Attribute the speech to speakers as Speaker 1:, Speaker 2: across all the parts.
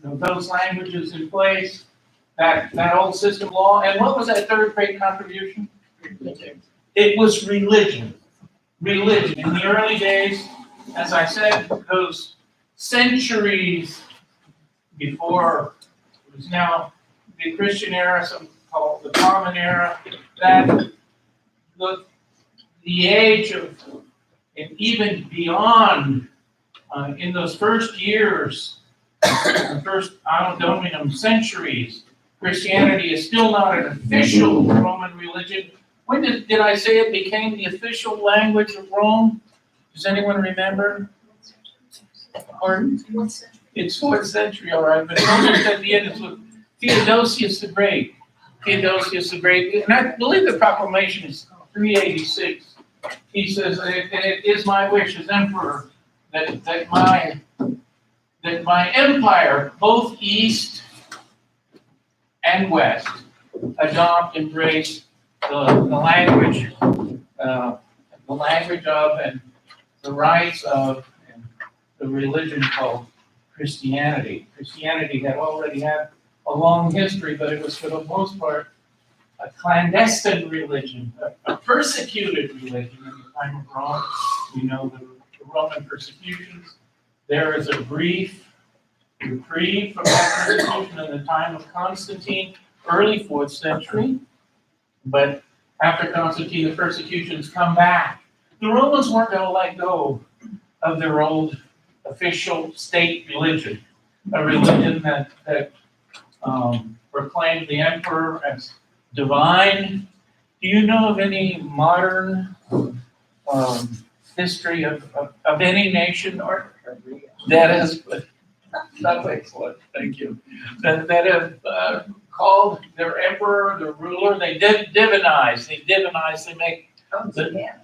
Speaker 1: those languages in place, that old system law. And what was that third great contribution? It was religion. Religion. In the early days, as I said, those centuries before it was now the Christian era, some call it the Common Era, that the age of, and even beyond, in those first years, the first Anno Domini centuries, Christianity is still not an official Roman religion. When did I say it became the official language of Rome? Does anyone remember? Or it's 4th century, all right, but almost at the end, it's with Theodosius the Great. Theodosius the Great, and I believe the proclamation is 386. He says, and it is my wish as emperor that my empire, both east and west, embrace the language of and the rights of and the religion called Christianity. Christianity had already had a long history, but it was for the most part a clandestine religion, a persecuted religion in the time of Rome. We know the Roman persecutions. There is a brief reprieve from that persecution in the time of Constantine, early 4th century. But after Constantine, the persecutions come back. The Romans weren't going to let go of their old official state religion, a religion that proclaimed the emperor as divine. Do you know of any modern history of any nation or that has, that's excellent, thank you, that have called their emperor, their ruler, they divinize, they make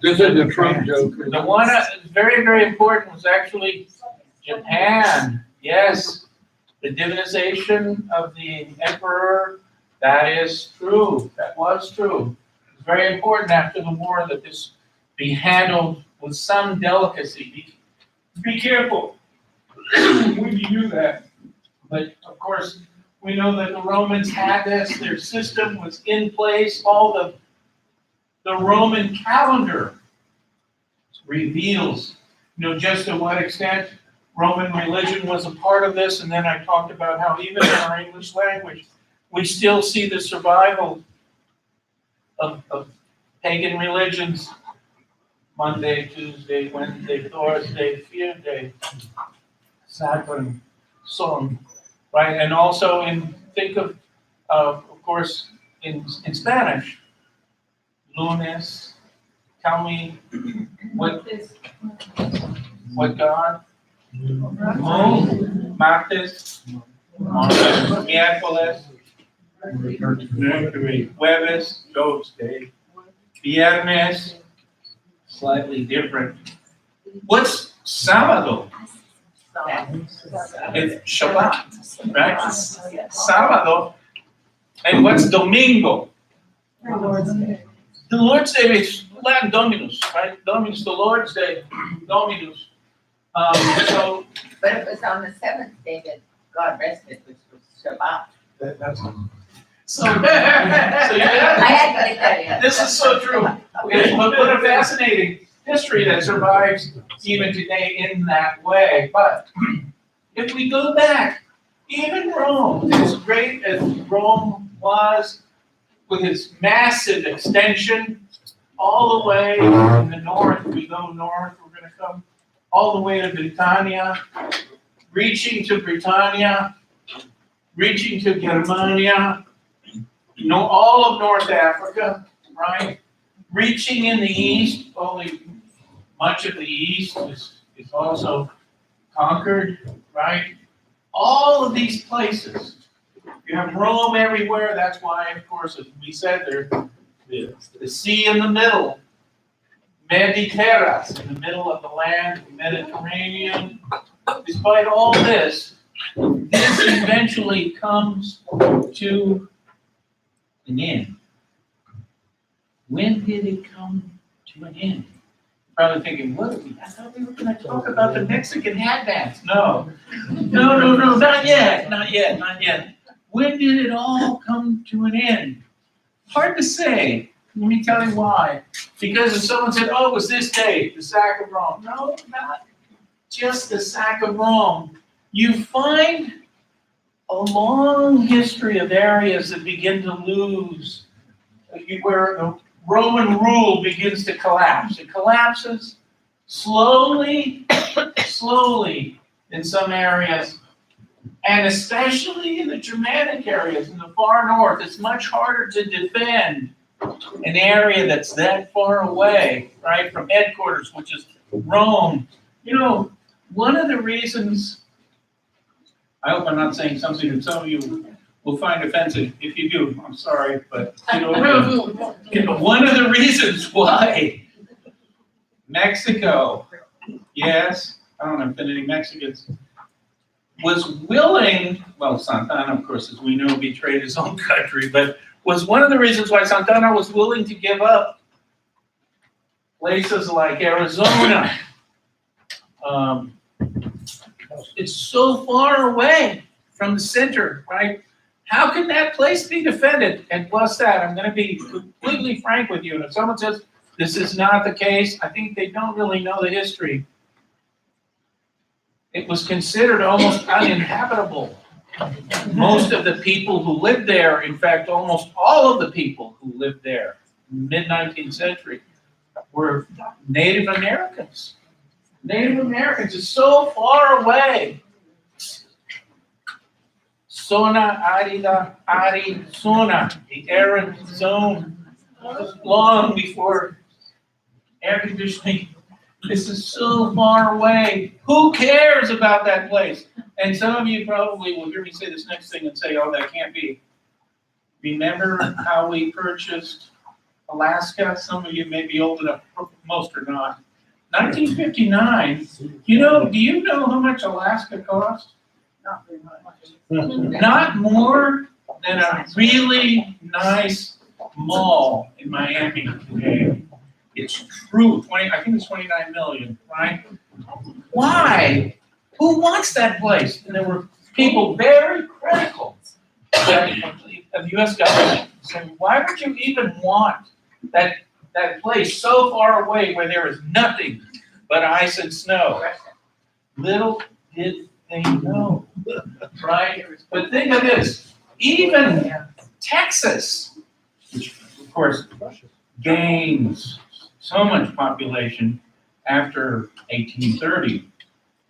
Speaker 2: This is a Trump joke.
Speaker 1: the one very, very important was actually Japan. Yes, the divinization of the emperor, that is true. That was true. It's very important after the war that this be handled with some delicacy. Be careful when you do that. But of course, we know that the Romans had this, their system was in place, all the Roman calendar reveals, just to what extent Roman religion was a part of this. And then I talked about how even in our English language, we still see the survival of pagan religions. Monday, Tuesday, Wednesday, Thursday, Friday, Saturday, Sun, right? And also think of course, in Spanish, lunes. Tell me what God? Moon, martes, miércoles, Mercury, jueves, Tuesday, viernes, slightly different. What's sábado? It's Shabbat, right? Sábado. And what's domingo? The Lord's Day is Latin Dominus, right? Dominus, the Lord's Day, Dominus.
Speaker 3: But it was on the 7th day that God rested, which was Shabbat.
Speaker 1: That's so
Speaker 3: I had to get that in.
Speaker 1: this is so true. What a fascinating history that survives even today in that way. But if we go back, even Rome, as great as Rome was, with its massive extension, all the way in the north, we go north, we're going to come all the way to Britannia, reaching to Britannia, reaching to Germania, all of North Africa, right? Reaching in the east, only much of the east is also conquered, right? All of these places. You have Rome everywhere. That's why, of course, as we said, there's the sea in the middle, Mediterranean, in the middle of the land, Mediterranean. Despite all this eventually comes to an end. When did it come to an end? Probably thinking, what, I thought we were gonna talk about the Mexican hat dance. No, no, not yet. When did it all come to an end? Hard to say. Let me tell you why. Because if someone said, oh, it was this day, the sack of Rome. No, not just the sack of Rome. You find a long history of areas that begin to lose, where the Roman rule begins to collapse. It collapses slowly in some areas, and especially in the Germanic areas, in the far north. It's much harder to defend an area that's that far away, right, from headquarters, which is Rome. You know, one of the reasons, I hope I'm not saying something that some of you will find offensive. If you do, I'm sorry, but one of the reasons why Mexico, yes, I don't know if any Mexicans, was willing, well, Santana, of course, as we know, betrayed his own country, but was one of the reasons why Santana was willing to give up places like Arizona. It's so far away from the center, right? How can that place be defended? And plus that, I'm going to be completely frank with you. And if someone says this is not the case, I think they don't really know the history. It was considered almost uninhabitable. Most of the people who lived there, in fact, almost all of the people who lived there, mid-19th century, were Native Americans. Native Americans is so far away. Zona Arida, Arizona, the arid zone, long before air conditioning. This is so far away. Who cares about that place? And some of you probably will hear me say this next thing and say, oh, that can't be. Remember how we purchased Alaska? Some of you may be old enough, most are not. 1959, do you know how much Alaska cost? Not very much. Not more than a really nice mall in Miami today. It's true, I think it's 29 million, right? Why? Who wants that place? And there were people very critical of the U.S. government saying, why would you even want that place so far away where there is nothing but ice and snow? Little did they know, right? But think of this, even Texas, which of course gains so much population after 1830,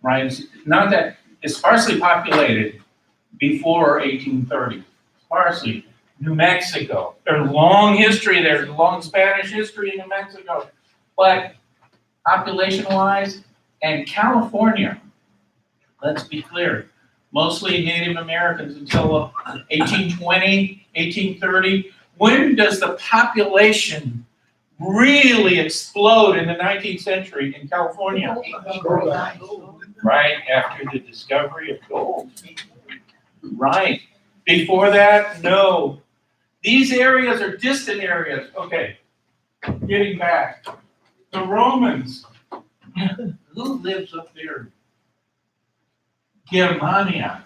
Speaker 1: right? It's not that, it's sparsely populated before 1830, sparsely. New Mexico, there's a long history there, there's a long Spanish history in New Mexico, but population-wise, and California, let's be clear, mostly Native Americans until 1820, 1830. When does the population really explode in the 19th century in California? Right after the discovery of gold. Right. Before that, no. These areas are distant areas. Okay, getting back. The Romans, who lives up there? Germania.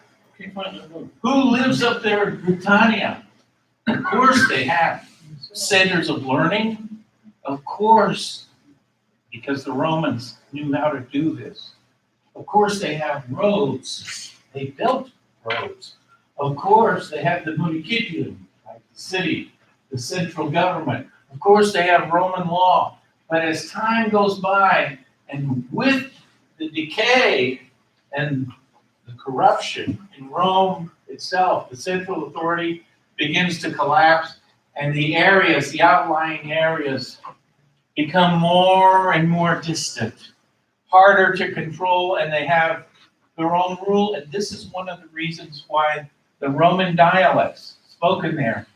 Speaker 1: Who lives up there in Britannia? Of course they have centers of learning. Of course, because the Romans knew how to do this. Of course they have roads. They built roads. Of course they have the municipium, like the city, the central government. Of course they have Roman law. But as time goes by, and with the decay and the corruption in Rome itself, the central authority begins to collapse, and the areas, the outlying areas, become more and more distant, harder to control, and they have their own rule. And this is one of the reasons why the Roman dialects spoken there,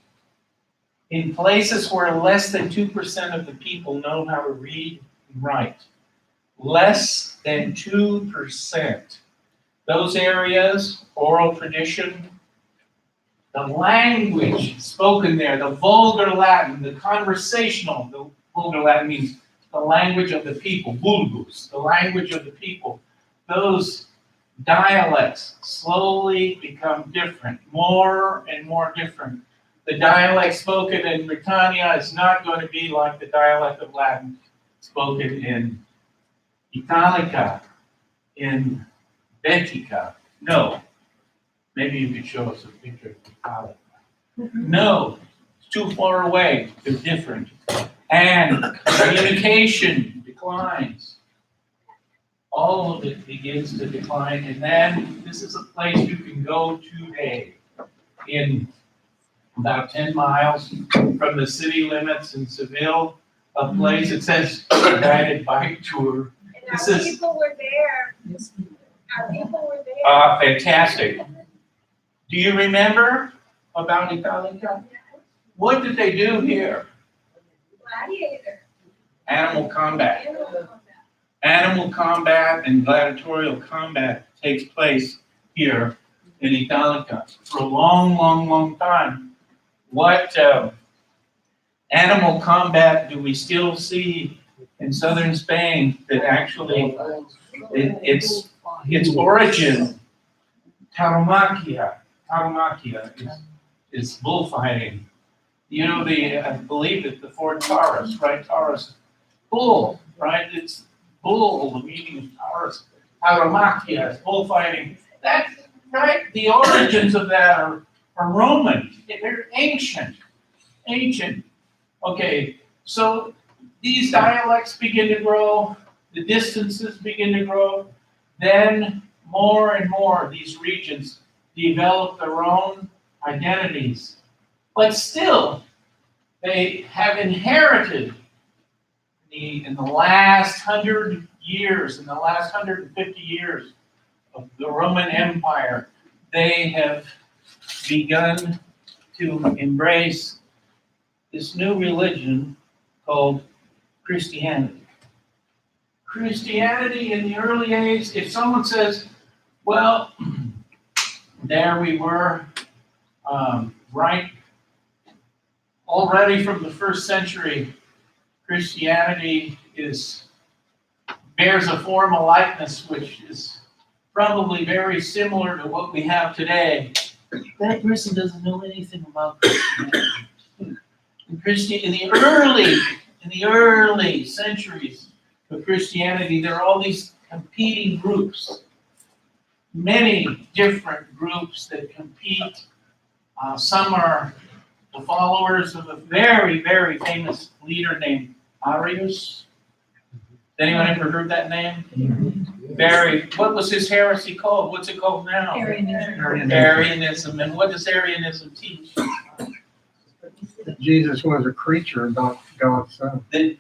Speaker 1: in places where less than 2% of the people know how to read and write, less than 2%. Those areas, oral tradition, the language spoken there, the vulgar Latin, the conversational, the vulgar Latin means the language of the people, Bulgus, the language of the people. Those dialects slowly become different, more and more different. The dialect spoken in Britannia is not going to be like the dialect of Latin spoken in Italica, in Bentica. No. Maybe you could show us a picture of Italica. No, it's too far away. They're different. And communication declines. All of it begins to decline. And then this is a place you can go today in about 10 miles from the city limits in Seville, a place that says guided bike tour.
Speaker 4: And
Speaker 1: This
Speaker 4: our
Speaker 1: is-
Speaker 4: people were there. Our people were there.
Speaker 1: Fantastic. Do you remember about Italica? What did they do here?
Speaker 4: Gladiator.
Speaker 1: Animal combat.
Speaker 4: Animal combat.
Speaker 1: Animal combat and gladiatorial combat takes place here in Italica for a long, long, long time. What animal combat do we still see in southern Spain that actually its origin, tauromaquia is bullfighting. You know, I believe it's the Ford Taurus, right? Taurus, bull, right? It's bull, the meaning of Taurus. Tauromaquia is bullfighting. That's right. The origins of that are Roman. They're ancient. Okay, so these dialects begin to grow, the distances begin to grow, then more and more these regions develop their own identities. But still, they have inherited in the last 100 years, in the last 150 years of the Roman Empire, they have begun to embrace this new religion called Christianity. Christianity in the early days, if someone says, well, there we were, right, already from the first century, Christianity bears a form, a likeness, which is probably very similar to what we have today. That person doesn't know anything about Christianity. In the early centuries of Christianity, there are all these competing groups, many different groups that compete. Some are the followers of a very, very famous leader named Arius. Has anyone ever heard that name? What was his heresy called? What's it called now? Arianism. And what does Arianism teach?
Speaker 5: That Jesus was a creature, not God's son.
Speaker 1: That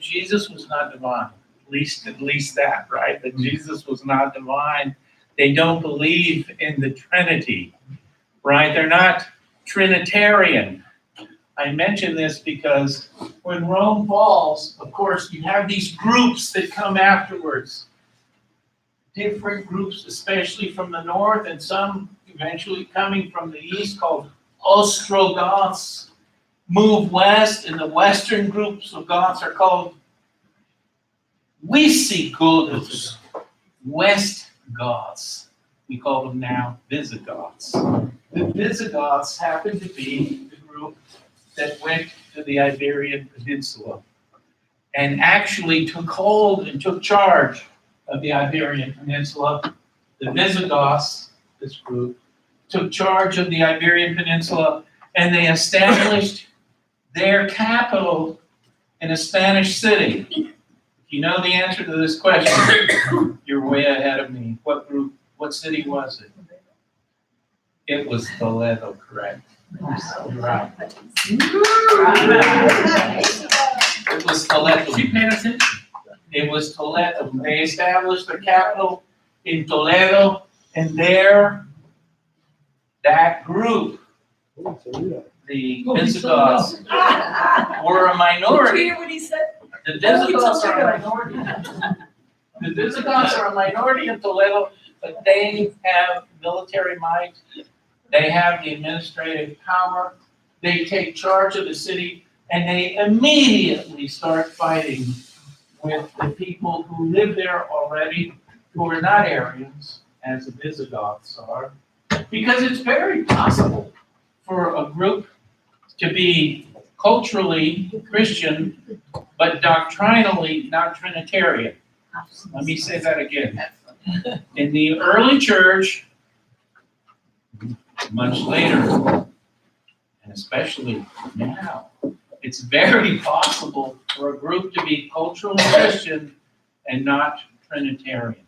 Speaker 1: Jesus was not divine. At least that, right? That Jesus was not divine. They don't believe in the Trinity, right? They're not Trinitarian. I mention this because when Rome falls, of course, you have these groups that come afterwards. Different groups, especially from the north, and some eventually coming from the east, called Ostrogoths, move west, and the western groups of Goths are called Visigoths, West Goths. We call them now Visigoths. The Visigoths happen to be the group that went to the Iberian Peninsula and actually took hold and took charge of the Iberian Peninsula. The Visigoths, this group, took charge of the Iberian Peninsula, and they established their capital in a Spanish city. If you know the answer to this question, you're way ahead of me. What city was it? It was Toledo, correct? Right. It was Toledo. It was Toledo. They established their capital in Toledo, and there, that group, the Visigoths, were a minority.
Speaker 6: Hear what he said?
Speaker 1: The Visigoths are a minority. The Visigoths are a minority in Toledo, but they have military might. They have the administrative power. They take charge of the city. And they immediately start fighting with the people who live there already, who are not Aryans, as the Visigoths are, because it's very possible for a group to be culturally Christian, but doctrinally not Trinitarian. Let me say that again. In the early church, much later, and especially now, it's very possible for a group to be culturally Christian and not Trinitarian.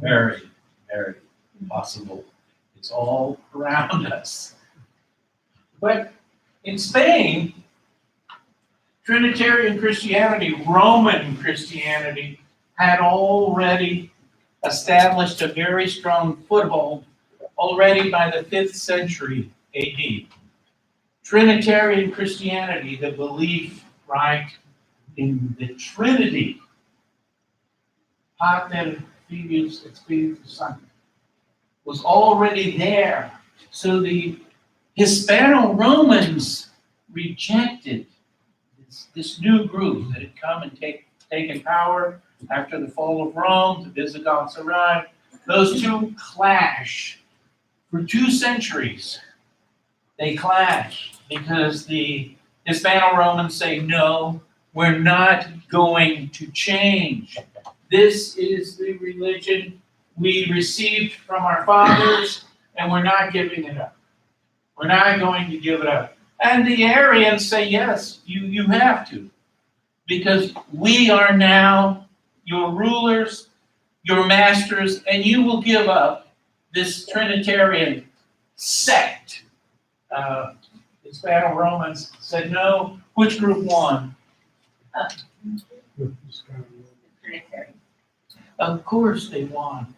Speaker 1: Very, very possible. It's all around us. But in Spain, Trinitarian Christianity, Roman Christianity, had already established a very strong foothold already by the 5th century AD. Trinitarian Christianity, the belief, right, in the Trinity, Pater, Filius, et Spiritus Sanctus, was already there. So the Hispano-Romans rejected this new group that had come and taken power after the fall of Rome. The Visigoths arrived. Those two clash for 2 centuries. They clash because the Hispano-Romans say, no, we're not going to change. This is the religion we received from our fathers, and we're not giving it up. We're not going to give it up. And the Arians say, yes, you have to, because we are now your rulers, your masters, and you will give up this Trinitarian sect. Hispano-Romans said no. Which group won?
Speaker 3: Trinitarian.
Speaker 1: Of course they won.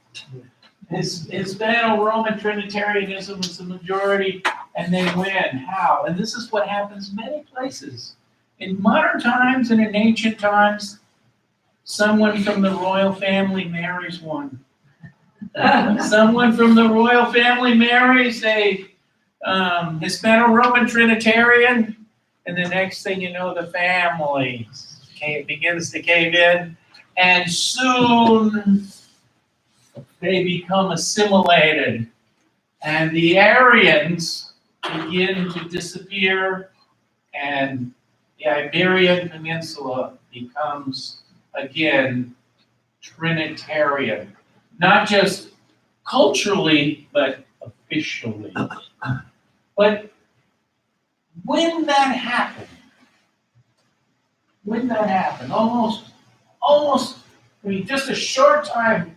Speaker 1: Hispano-Roman Trinitarianism is the majority, and they win. How? And this is what happens many places. In modern times and in ancient times, someone from the royal family marries one. Someone from the royal family marries a Hispano-Roman Trinitarian, and the next thing you know, the family begins to cave in, and soon they become assimilated, and the Aryans begin to disappear, and the Iberian Peninsula becomes again Trinitarian, not just culturally, but officially. But when that happened, almost, I mean, just a short time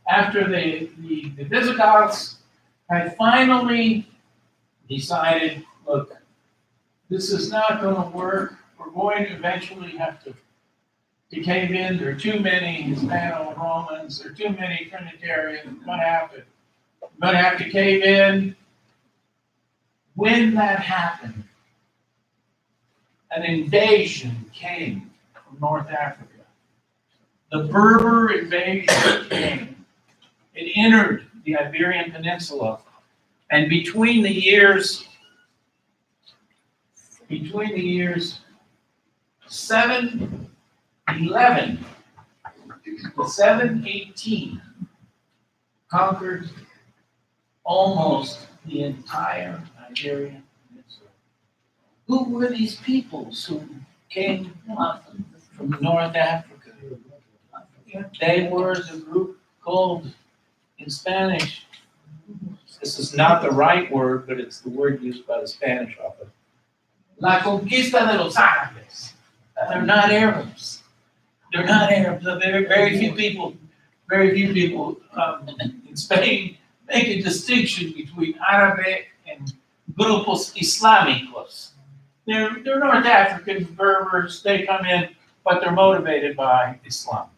Speaker 1: after the Visigoths had finally decided, look, this is not going to work. We're going to eventually have to cave in. There are too many Hispano-Romans. There are too many Trinitarians. We're going to have to cave in. When that happened, an invasion came from North Africa. The Berber invasion came. It entered the Iberian Peninsula, and between the years 711 to 718, conquered almost the entire Iberian Peninsula. Who were these peoples who came from North Africa? They were the group called, in Spanish, this is not the right word, but it's the word used by the Spanish often, La Conquista de los Árabes. They're not Arabs. They're not Arabs. Very few people in Spain make a distinction between Arabic and grupos islámicos. They're North African Berbers. They come in, but they're motivated by Islam.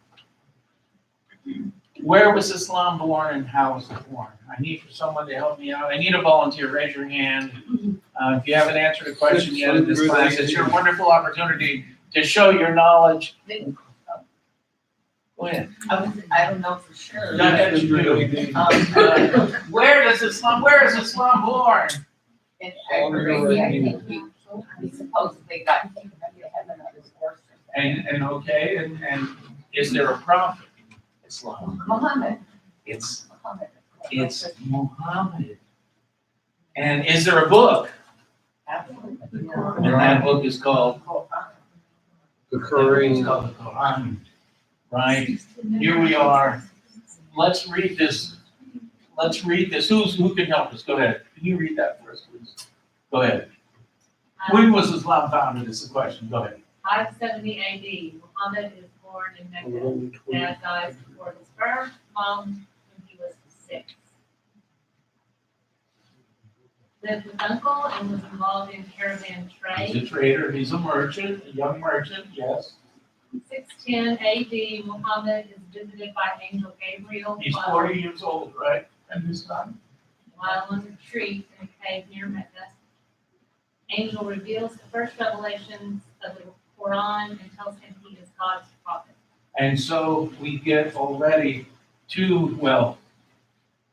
Speaker 1: Where was Islam born and how was it born? I need for someone to help me out. I need a volunteer. Raise your hand. If you haven't answered a question yet in this class, it's your wonderful opportunity to show your knowledge. Go ahead.
Speaker 3: I don't know for sure.
Speaker 1: Go ahead, you do. Where is Islam born?
Speaker 3: In Arabia, I think He supposedly got taken up to heaven on his horse.
Speaker 1: And okay, and is there a prophet in Islam?
Speaker 3: Muhammad.
Speaker 1: It's
Speaker 3: Muhammad.
Speaker 1: Muhammad. And is there a book?
Speaker 3: Absolutely.
Speaker 1: And that book is called,
Speaker 2: The
Speaker 1: it's
Speaker 2: Quran.
Speaker 1: called the Quran, right? Here we are. Let's read this. Let's read this. Who can help us? Go ahead. Can you read that for us, please? Go ahead. When was Islam founded is the question. Go ahead.
Speaker 4: 570 AD, Muhammad is born in Mecca. Dad dies before his birth, mom when he was 6. Lived with uncle and was involved in caravan
Speaker 1: He's
Speaker 4: trade.
Speaker 1: a trader. He's a merchant, a young merchant, yes.
Speaker 4: 610 AD, Muhammad is visited by Angel Gabriel
Speaker 1: He's 40 years old, right? And his son?
Speaker 4: while on retreat in a cave near Mecca. Angel reveals the first revelations of the Quran and tells him he is God's prophet.
Speaker 1: And so we get already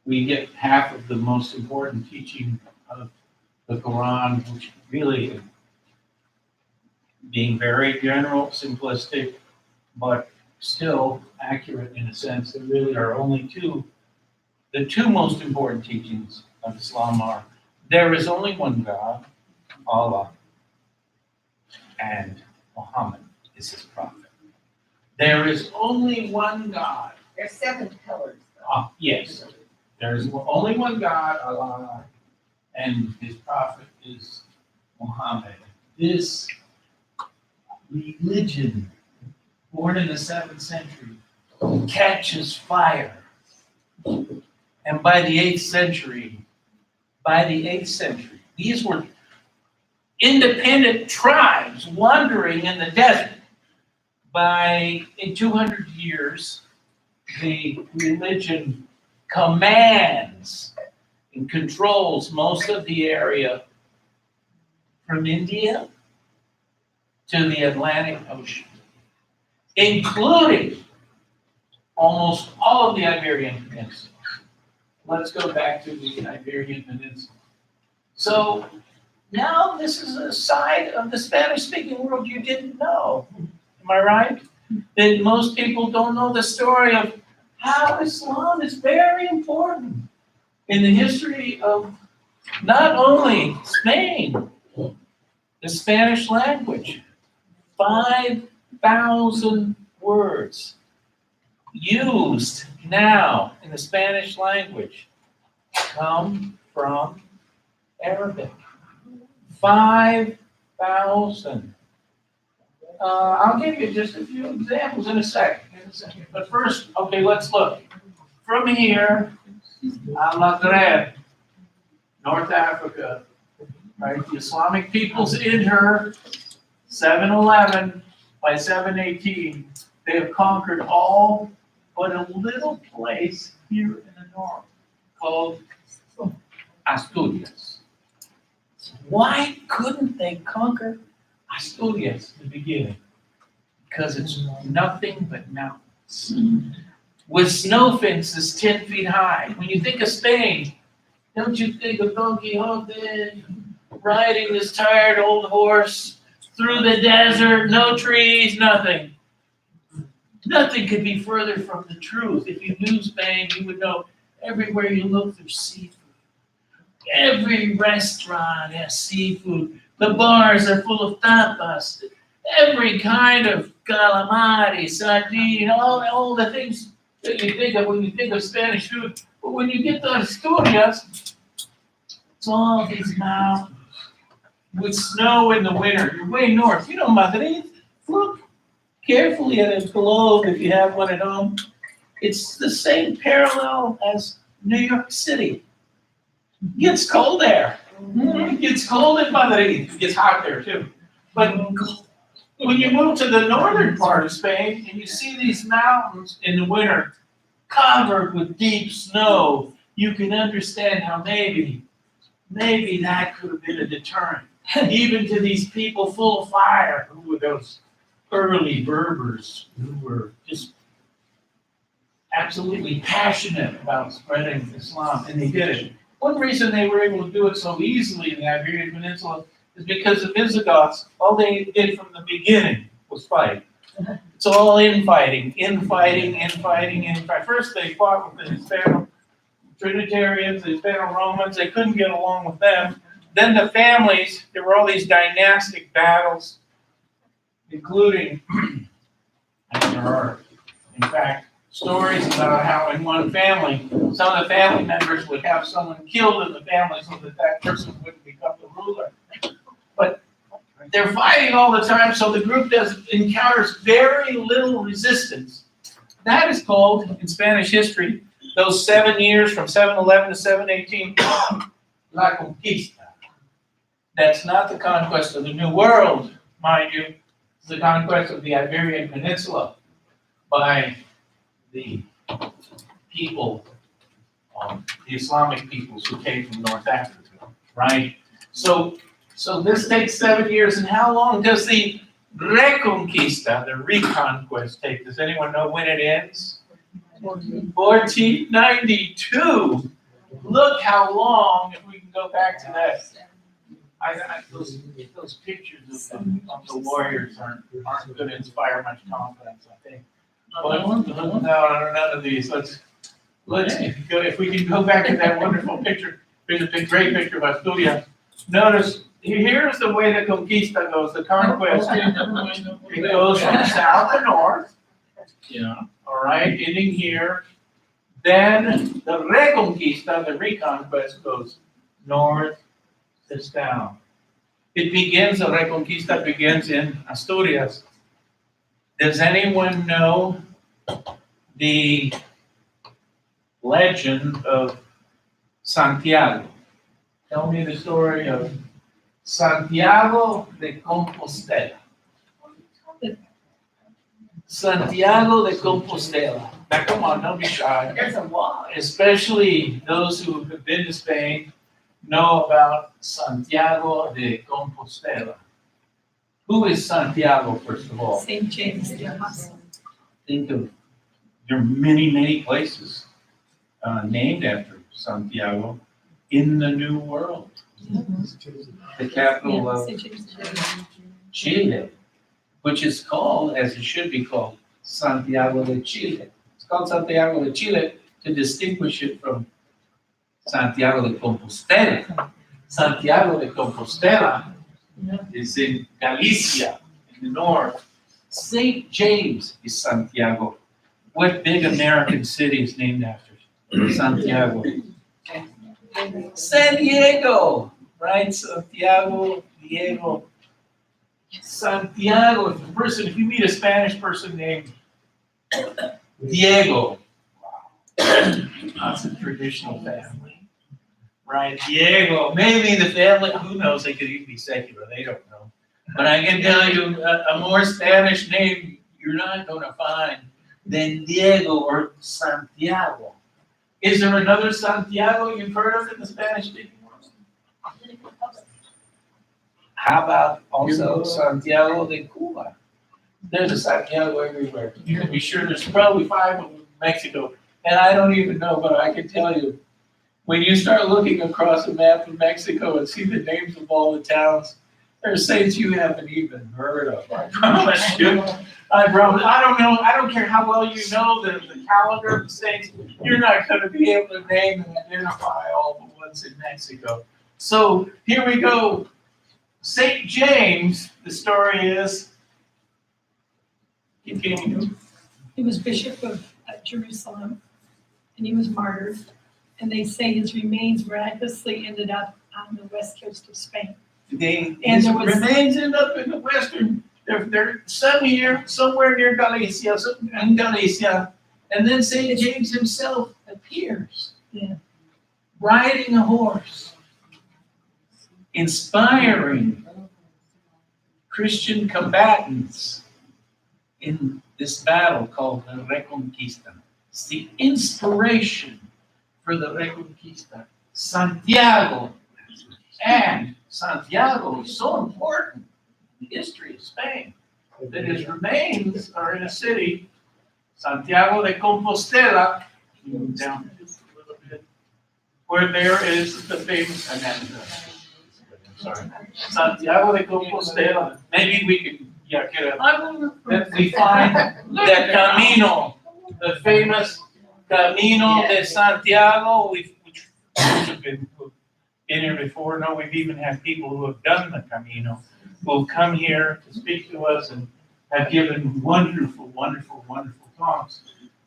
Speaker 1: we get half of the most important teaching of the Quran, which really being very general, simplistic, but still accurate in a sense. There really are only the two most important teachings of Islam are, there is only one God, Allah, and Muhammad is his prophet. There is only one God.
Speaker 3: There's 7 pillars. though.
Speaker 1: Yes, there is only one God, Allah, and his prophet is Muhammad. This religion, born in the 7th century, catches fire. And by the 8th century, these were independent tribes wandering in the desert. In 200 years, the religion commands and controls most of the area from India to the Atlantic Ocean, including almost all of the Iberian Peninsula. Let's go back to the Iberian Peninsula. So now this is a side of the Spanish-speaking world you didn't know. Am I right? That most people don't know the story of how Islam is very important in the history of not only Spain, the Spanish language. 5,000 words used now in the Spanish language come from Arabic. 5,000. I'll give you just a few examples in a second. But first, okay, let's look. From here, Al-Maghreb, North Africa, right? The Islamic peoples enter 711. By 718, they have conquered all but a little place here in the north called Asturias. Why couldn't they conquer Asturias in the beginning? Because it's nothing but mountains. With snow fences 10 feet high. When you think of Spain, don't you think of Don Quixote riding this tired old horse through the desert, no trees, nothing. Nothing could be further from the truth. If you knew Spain, you would know everywhere you look there's seafood. Every restaurant has seafood. The bars are full of tapas. Every kind of calamari, sardine, all the things that you think of when you think of Spanish food. But when you get to Asturias, it's all these mountains with snow in the winter. You're way north. You know Madrid. Look carefully at a globe if you have one at home. It's the same parallel as New York City. It gets cold there. It gets cold in Madrid. It gets hot there too. But when you move to the northern part of Spain and you see these mountains in the winter covered with deep snow, you can understand how maybe that could have been a deterrent. Even to these people full of fire, who were those early Berbers who were just absolutely passionate about spreading Islam, and they did it. One reason they were able to do it so easily in the Iberian Peninsula is because the Visigoths, all they did from the beginning was fight. It's all infighting. First they fought with the Hispano-Trinitarians, the Hispano-Romans, they couldn't get along with them. Then the families, there were all these dynastic battles, including, and there are, in fact, stories about how in one family, some of the family members would have someone killed in the family so that that person wouldn't become the ruler. But they're fighting all the time, so the group encounters very little resistance. That is called, in Spanish history, those 7 years from 711 to 718, La Conquista. That's not the conquest of the New World, mind you. It's the conquest of the Iberian Peninsula by the people, the Islamic peoples who came from North Africa, right? So this takes 7 years, and how long does the Reconquista, the reconquest, take? Does anyone know when it ends? 1492. Look how long, if we can go back to that. Those pictures of the warriors aren't going to inspire much confidence, I think. But, no, none of these. Let's go, if we can go back to that wonderful picture. Here's a great picture of Asturias. Notice, here's the way the conquista goes, the conquest. It goes from south to north, all right, ending here. Then the reconquista, the reconquest, goes north to south. The reconquista begins in Asturias. Does anyone know the legend of Santiago? Tell me the story of Santiago de Compostela. Santiago de Compostela. Now, come on, don't be shy.
Speaker 3: There's a wall.
Speaker 1: Especially those who have been to Spain know about Santiago de Compostela. Who is Santiago, first of all?
Speaker 6: St. James the Apostle.
Speaker 1: Think of, there are many, many places named after Santiago in the New World. The capital
Speaker 6: Yeah,
Speaker 1: of
Speaker 6: St. James the Apostle.
Speaker 1: Chile, which is called, as it should be called, Santiago de Chile. It's called Santiago de Chile to distinguish it from Santiago de Compostela. Santiago de Compostela is in Galicia, in the north. St. James is Santiago. What big American city is named after Santiago? San Diego, right? Santiago, Diego. Santiago, if you meet a Spanish person named Diego, that's a traditional family, right? Diego, maybe the family, who knows, they could even be secular, they don't know. But I can tell you, a more Spanish name you're not going to find than Diego or Santiago. Is there another Santiago you've heard of in the Spanish-speaking world? How about also Santiago de Cuba? There's a Santiago everywhere. You can be sure there's probably 5 of them in Mexico. And I don't even know, but I can tell you, when you start looking across a map of Mexico and see the names of all the towns, there are saints you haven't even heard of. I promise you. I don't know. I don't care how well you know the calendar of the saints. You're not going to be able to name and identify all the ones in Mexico. So here we go. St. James, the story is, continue.
Speaker 6: He was Bishop of Jerusalem, and he was martyred. And they say his remains miraculously ended up on the west coast of Spain.
Speaker 1: His
Speaker 6: there was-
Speaker 1: remains end up in the western. They're somewhere near Galicia, in Galicia, and then St. James himself appears, riding a horse, inspiring Christian combatants in this battle called the Reconquista. It's the inspiration for the Reconquista. Santiago, and Santiago is so important in the history of Spain that his remains are in a city, Santiago de Compostela, down just a little bit, where there is the famous sorry. Santiago de Compostela, maybe we could, yeah, get a, that we find that Camino, the famous Camino de Santiago, which have been in here before. No, we've even had people who have done the Camino, who have come here to speak to us and have given wonderful, wonderful, wonderful talks.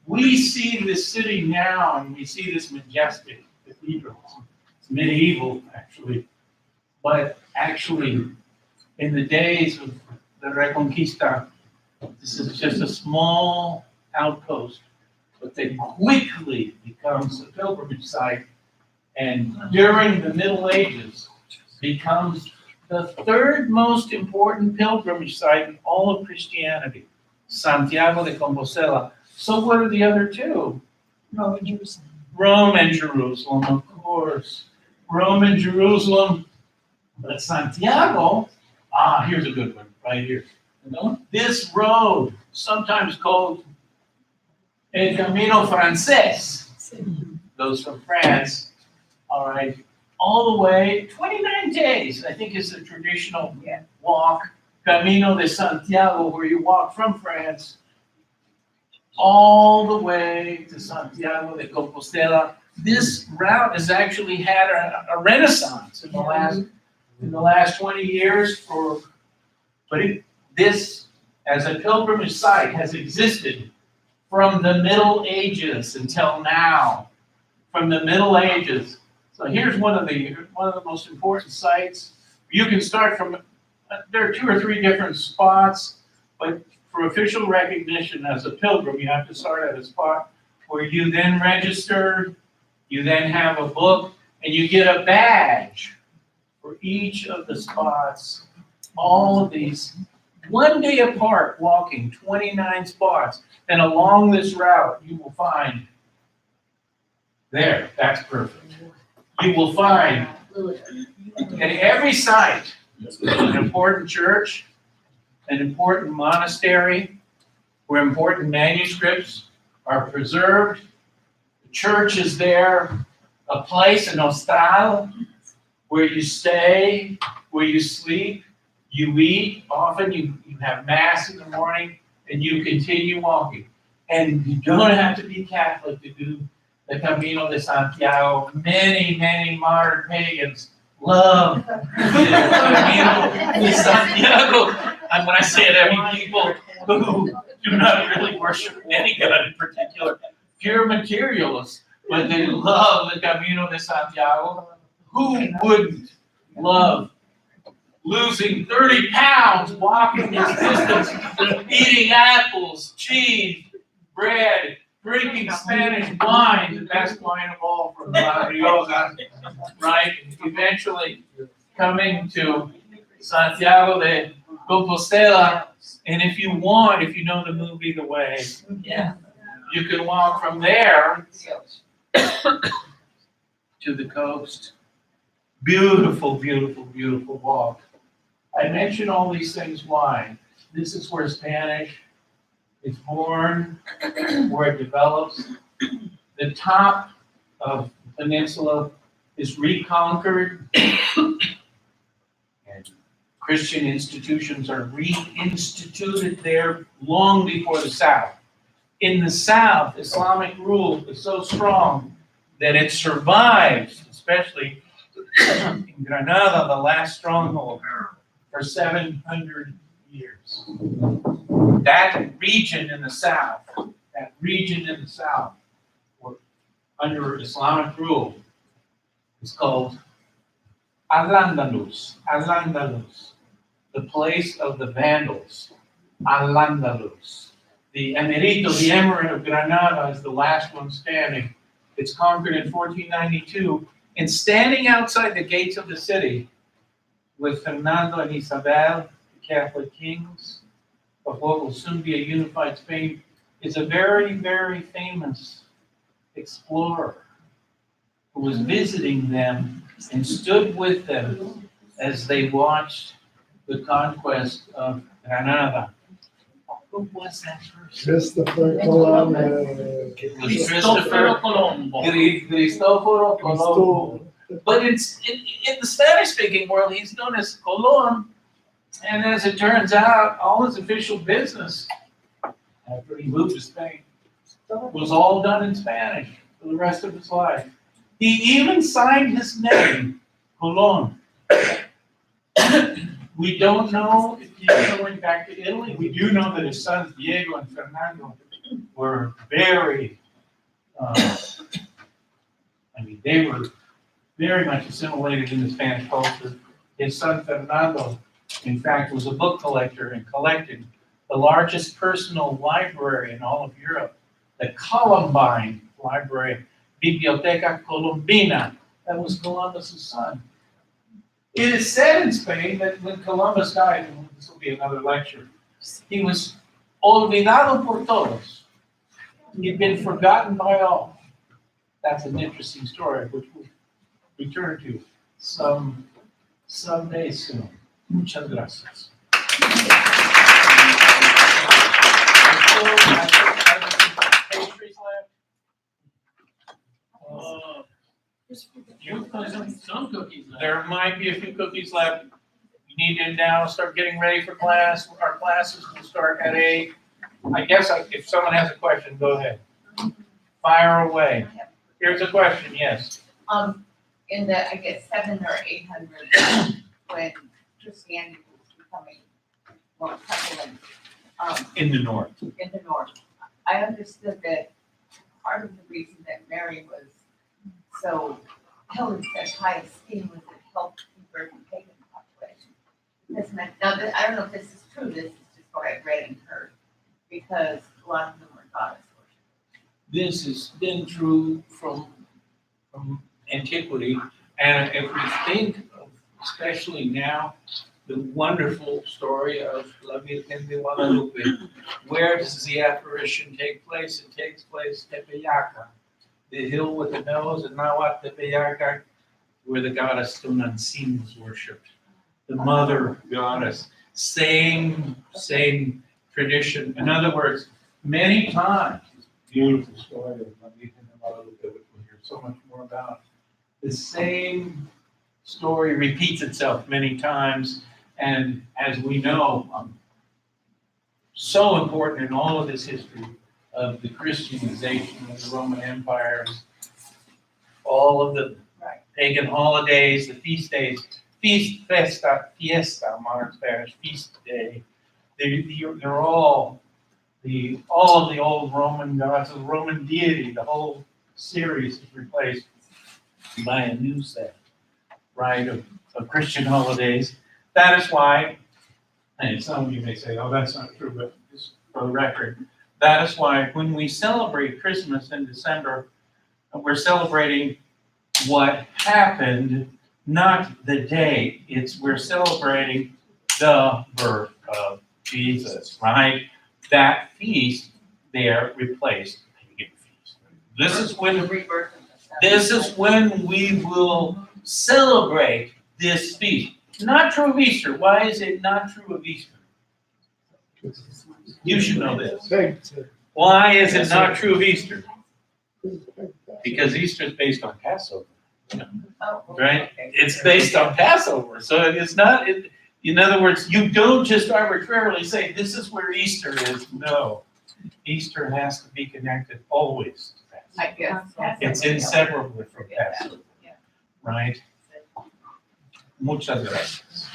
Speaker 1: We see this city now, and we see this majestic cathedral. It's medieval, actually, but actually, in the days of the Reconquista, this is just a small outpost, but then quickly becomes a pilgrimage site, and during the Middle Ages, becomes the third most important pilgrimage site in all of Christianity, Santiago de Compostela. So what are the other two?
Speaker 6: Rome and Jerusalem.
Speaker 1: Rome and Jerusalem, of course. Rome and Jerusalem, but Santiago, here's a good one, right here. This road, sometimes called El Camino Francés, those from France, all right, all the way, 29 days, I think is the traditional walk, Camino de Santiago, where you walk from France all the way to Santiago de Compostela. This route has actually had a renaissance in the last 20 years, this as a pilgrimage site has existed from the Middle Ages until now. From the Middle Ages. So here's one of the most important sites. You can start from, there are 2 or 3 different spots, but for official recognition as a pilgrim, you have to start at a spot where you then register, you then have a book, and you get a badge for each of the spots. All of these, one day apart, walking 29 spots. And along this route, you will find, there, that's perfect. You will find at every site an important church, an important monastery, where important manuscripts are preserved. The church is there, a place, an hostal, where you stay, where you sleep, you eat. Often you have mass in the morning, and you continue walking. And you don't have to be Catholic to do the Camino de Santiago. Many, many modern pagans love the Camino de Santiago. And when I say it, I mean people who do not really worship any god in particular, pure materialists, but they love the Camino de Santiago. Who wouldn't love losing 30 pounds walking this distance, eating apples, cheese, bread, drinking Spanish wine, the best wine of all from La Rioja, right? Eventually coming to Santiago de Compostela, and if you know the movie The Way, you can walk from there to the coast. Beautiful, beautiful, beautiful walk. I mention all these things, why? This is where Spanish is born, where it develops. The top of the peninsula is reconquered, and Christian institutions are reinstituted there long before the South. In the South, Islamic rule is so strong that it survives, especially in Granada, the last stronghold, for 700 years. That region in the south, under Islamic rule, is called Al-Andalus, the place of the Vandals, Al-Andalus. The Emirito, the Emirate of Granada, is the last one standing. It's conquered in 1492, and standing outside the gates of the city with Fernando and Isabel, the Catholic kings of what will soon be a unified Spain, is a very, very famous explorer who was visiting them and stood with them as they watched the conquest of Granada. Who was that person?
Speaker 2: Christopher Columbus.
Speaker 1: Cristoforo Colombo. Cristoforo Colombo. But it's, in the Spanish-speaking world, he's known as Colon. And as it turns out, all his official business, after he moved to Spain, was all done in Spanish for the rest of his life. He even signed his name, Colon. We don't know if he's going back to Italy. We do know that his sons Diego and Fernando were very, they were very much assimilated in the Spanish culture. His son Fernando, in fact, was a book collector and collected the largest personal library in all of Europe, the Columbine Library, Biblioteca Colombina. That was Columbus's son. It is said in Spain that when Columbus died, and this will be another lecture, he was olvidado por todos. He'd been forgotten by all. That's an interesting story, which we'll return to someday soon. Muchas gracias. Pastries left.
Speaker 2: Some cookies.
Speaker 1: There might be a few cookies left. You need to now start getting ready for class. Our classes will start at 8. I guess if someone has a question, go ahead. Fire away. Here's a question, yes.
Speaker 3: In the, I guess, 700 or 800, when Christianity was becoming more prevalent,
Speaker 1: In the north.
Speaker 3: in the north, I understood that part of the reason that Mary was so held in such high esteem was it helped keep her from pagan population. Now, I don't know if this is true, this is just what I've read and heard, because a lot of them were goddess worship.
Speaker 1: This has been true from antiquity, and if we think of, especially now, the wonderful story of La Virgen de Guadalupe, where does the apparition take place? It takes place at Tepeyaca, the hill with the nose, and Nahuatl Tepeyaca, where the goddess Tonantzin was worshipped, the mother goddess. Same tradition. In other words, many times, this beautiful story of La Virgen de Guadalupe, which we'll hear so much more about. The same story repeats itself many times, and as we know, so important in all of this history of the Christianization of the Roman empires, all of the pagan holidays, the feast days, fiesta, modern Spanish, feast day. They're all of the old Roman gods, the Roman deity. The whole series is replaced by a new set, right, of Christian holidays. That is why, and some of you may say, oh, that's not true, but just for the record, that is why when we celebrate Christmas in December, we're celebrating what happened, not the day. We're celebrating the birth of Jesus, right? That feast there replaced the pagan feast. This is when
Speaker 3: The rebirth of the sun.
Speaker 1: This is when we will celebrate this feast. Not true of Easter. Why is it not true of Easter? You should know this. Why is it not true of Easter? Because Easter is based on Passover,
Speaker 3: Oh,
Speaker 1: right?
Speaker 3: okay.
Speaker 1: It's based on Passover. So it's not, in other words, you don't just arbitrarily say, this is where Easter is. No. Easter has to be connected always to Passover.
Speaker 3: I guess.
Speaker 1: It's inseparable from
Speaker 3: Yeah.
Speaker 1: Passover,
Speaker 3: Yeah.
Speaker 1: right? Muchas gracias.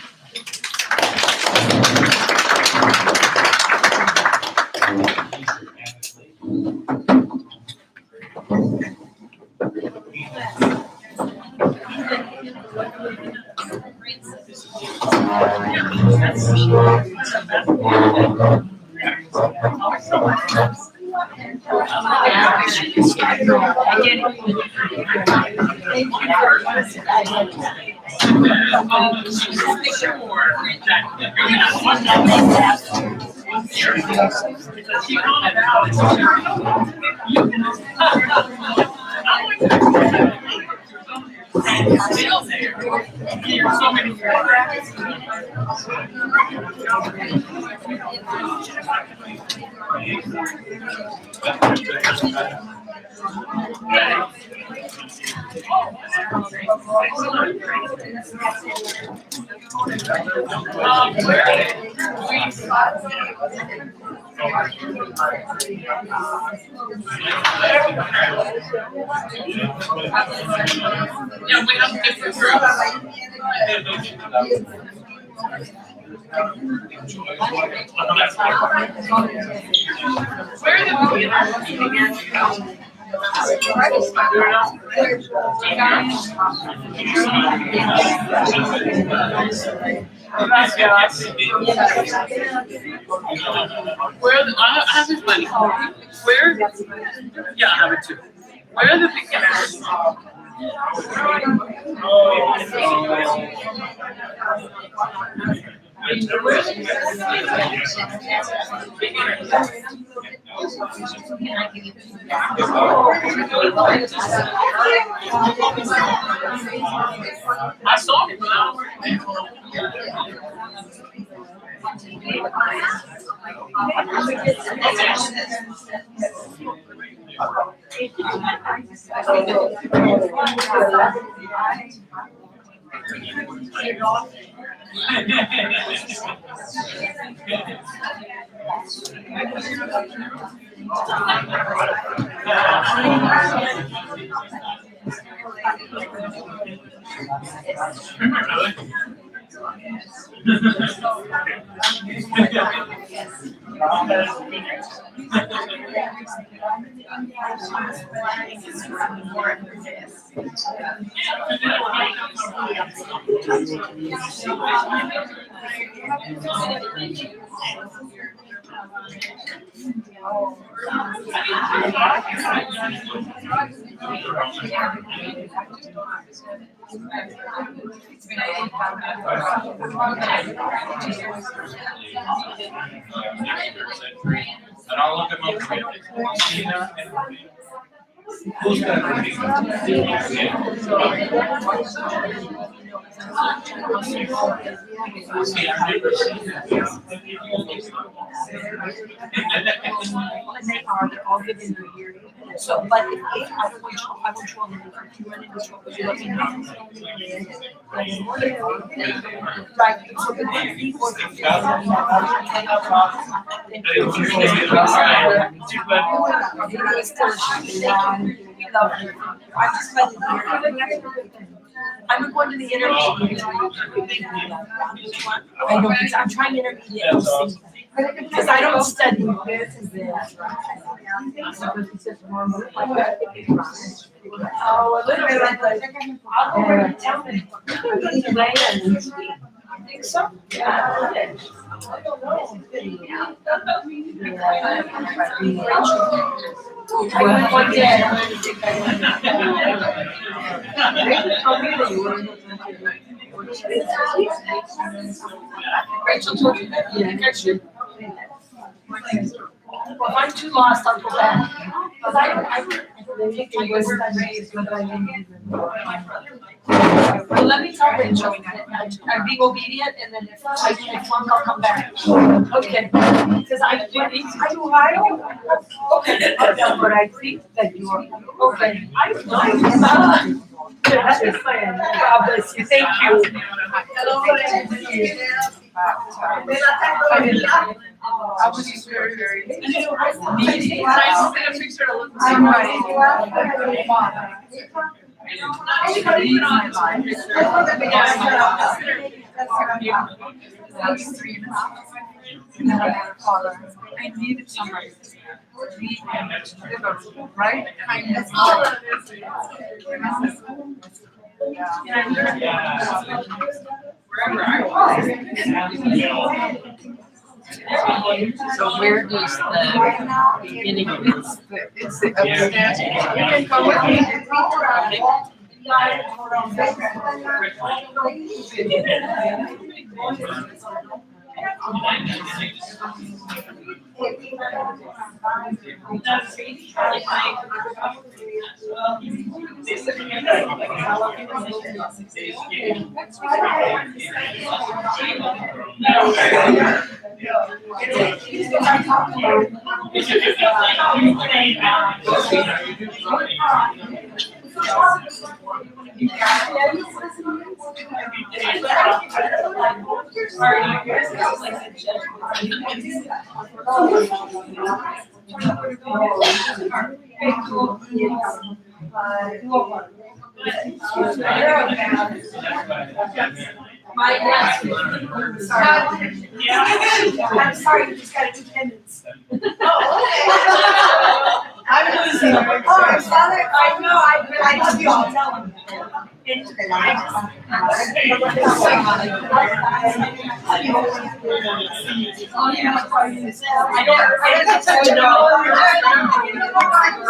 Speaker 7: Yeah, we have different groups. Where are I have his money. Where? Yeah, I have it too. Where are the beginners? I saw it now. And I'll look at my Christina and who's gonna be? See, I've never seen that.
Speaker 8: So, but if I don't want you on the, if you run into trouble, you let me know. Right, so the people. I'm going to the interview. I know, because I'm trying to interview. Because I don't study. Oh, a little bit like that. I'll go where you tell me. I think so. Yeah. I don't know. I went one day. Rachel told you that. Yeah. Well, if I'm too lost, I'll go back. Because I think I was raised with well, let me tell Rachel, I'm being obedient, and then if I flunk, I'll come back. Okay. Because I do. Okay. But I think that you are. Okay. I'm not. God bless you. Thank you. Hello. I was just very, very. I'm right. I needed somebody. Right? Kindness. Wherever I was. So where does the beginning of it's the upstairs? You can come with me. My desk. Sorry. I'm sorry, you just got attendance. I'm losing. Oh, I'm sorry. I know, I love you all, tell them. I don't, I don't.